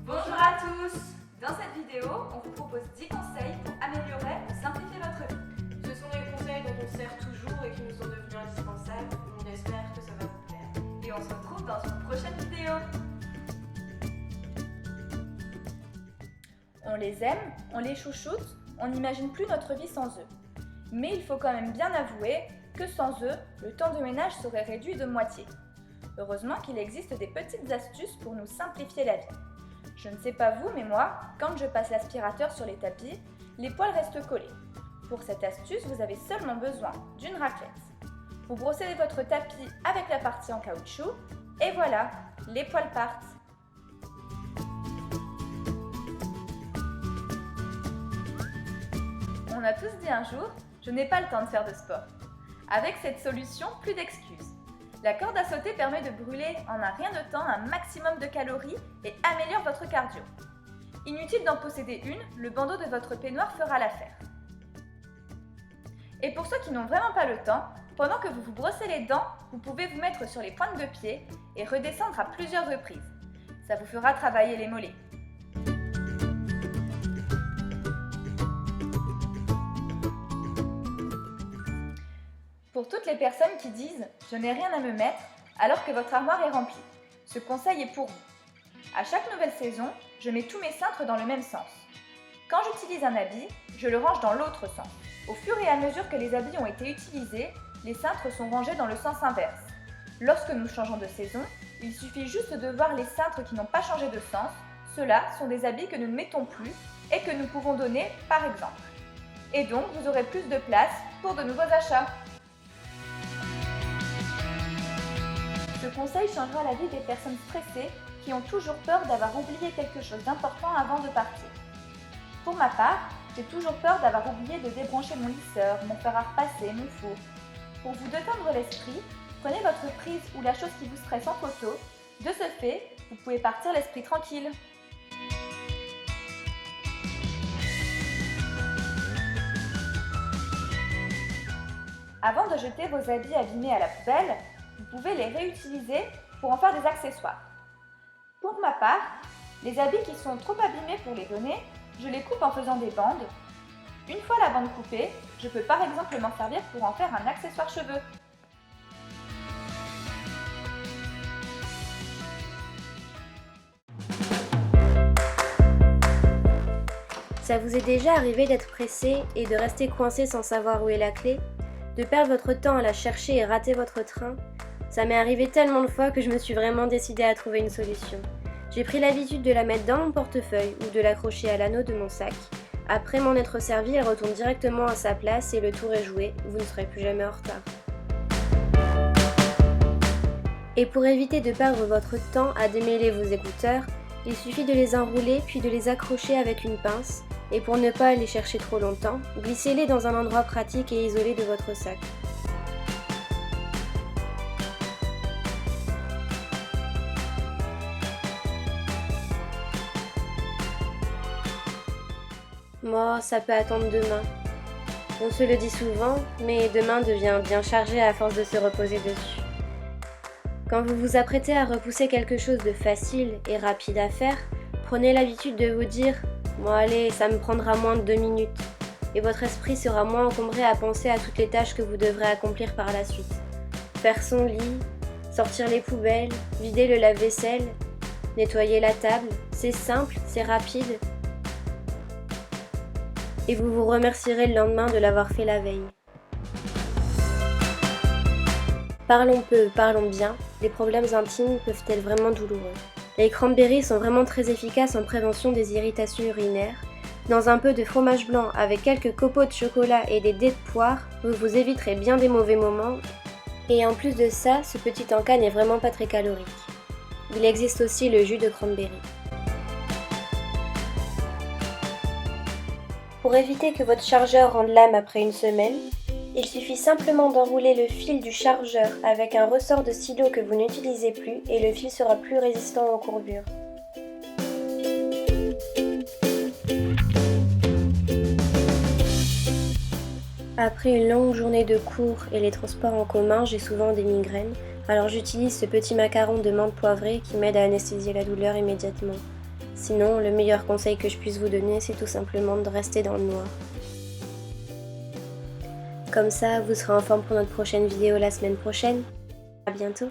Bonjour à tous! Dans cette vidéo, on vous propose 10 conseils pour améliorer ou simplifier votre vie. Ce sont des conseils dont on sert toujours et qui nous sont devenus indispensables. On espère que ça va vous plaire. Et on se retrouve dans une prochaine vidéo. On les aime, on les chouchoute, on n'imagine plus notre vie sans eux. Mais il faut quand même bien avouer que sans eux, le temps de ménage serait réduit de moitié. Heureusement qu'il existe des petites astuces pour nous simplifier la vie. Je ne sais pas vous, mais moi, quand je passe l'aspirateur sur les tapis, les poils restent collés. Pour cette astuce, vous avez seulement besoin d'une raclette. Vous brossez votre tapis avec la partie en caoutchouc, et voilà, les poils partent. On a tous dit un jour, je n'ai pas le temps de faire de sport. Avec cette solution, plus d'excuses. La corde à sauter permet de brûler en un rien de temps un maximum de calories et améliore votre cardio. Inutile d'en posséder une, le bandeau de votre peignoir fera l'affaire. Et pour ceux qui n'ont vraiment pas le temps, pendant que vous vous brossez les dents, vous pouvez vous mettre sur les pointes de pied et redescendre à plusieurs reprises. Ça vous fera travailler les mollets. Pour toutes les personnes qui disent « je n'ai rien à me mettre » alors que votre armoire est remplie, ce conseil est pour vous. À chaque nouvelle saison, je mets tous mes cintres dans le même sens. Quand j'utilise un habit, je le range dans l'autre sens. Au fur et à mesure que les habits ont été utilisés, les cintres sont rangés dans le sens inverse. Lorsque nous changeons de saison, il suffit juste de voir les cintres qui n'ont pas changé de sens. Ceux-là sont des habits que nous ne mettons plus et que nous pouvons donner par exemple. Et donc, vous aurez plus de place pour de nouveaux achats. Ce conseil changera la vie des personnes stressées qui ont toujours peur d'avoir oublié quelque chose d'important avant de partir. Pour ma part, j'ai toujours peur d'avoir oublié de débrancher mon lisseur, mon fer à repasser, mon four. Pour vous détendre l'esprit, prenez votre prise ou la chose qui vous stresse en photo. De ce fait, vous pouvez partir l'esprit tranquille. Avant de jeter vos habits abîmés à la poubelle, vous pouvez les réutiliser pour en faire des accessoires. Pour ma part, les habits qui sont trop abîmés pour les donner, je les coupe en faisant des bandes. Une fois la bande coupée, je peux par exemple m'en servir pour en faire un accessoire cheveux. Ça vous est déjà arrivé d'être pressé et de rester coincé sans savoir où est la clé? De perdre votre temps à la chercher et rater votre train? Ça m'est arrivé tellement de fois que je me suis vraiment décidée à trouver une solution. J'ai pris l'habitude de la mettre dans mon portefeuille ou de l'accrocher à l'anneau de mon sac. Après m'en être servi, elle retourne directement à sa place et le tour est joué, vous ne serez plus jamais en retard. Et pour éviter de perdre votre temps à démêler vos écouteurs, il suffit de les enrouler puis de les accrocher avec une pince. Et pour ne pas les chercher trop longtemps, glissez-les dans un endroit pratique et isolé de votre sac. Moi, ça peut attendre demain. On se le dit souvent, mais demain devient bien chargé à force de se reposer dessus. Quand vous vous apprêtez à repousser quelque chose de facile et rapide à faire, prenez l'habitude de vous dire « Bon allez, ça me prendra moins de 2 minutes » et votre esprit sera moins encombré à penser à toutes les tâches que vous devrez accomplir par la suite. Faire son lit, sortir les poubelles, vider le lave-vaisselle, nettoyer la table, c'est simple, c'est rapide. Et vous vous remercierez le lendemain de l'avoir fait la veille. Parlons peu, parlons bien, les problèmes intimes peuvent être vraiment douloureux. Les cranberries sont vraiment très efficaces en prévention des irritations urinaires. Dans un peu de fromage blanc avec quelques copeaux de chocolat et des dés de poire, vous vous éviterez bien des mauvais moments. Et en plus de ça, ce petit encas n'est vraiment pas très calorique. Il existe aussi le jus de cranberry. Pour éviter que votre chargeur rende l'âme après une semaine, il suffit simplement d'enrouler le fil du chargeur avec un ressort de stylo que vous n'utilisez plus et le fil sera plus résistant aux courbures. Après une longue journée de cours et les transports en commun, j'ai souvent des migraines, alors j'utilise ce petit macaron de menthe poivrée qui m'aide à anesthésier la douleur immédiatement. Sinon, le meilleur conseil que je puisse vous donner, c'est tout simplement de rester dans le noir. Comme ça, vous serez en forme pour notre prochaine vidéo la semaine prochaine. À bientôt!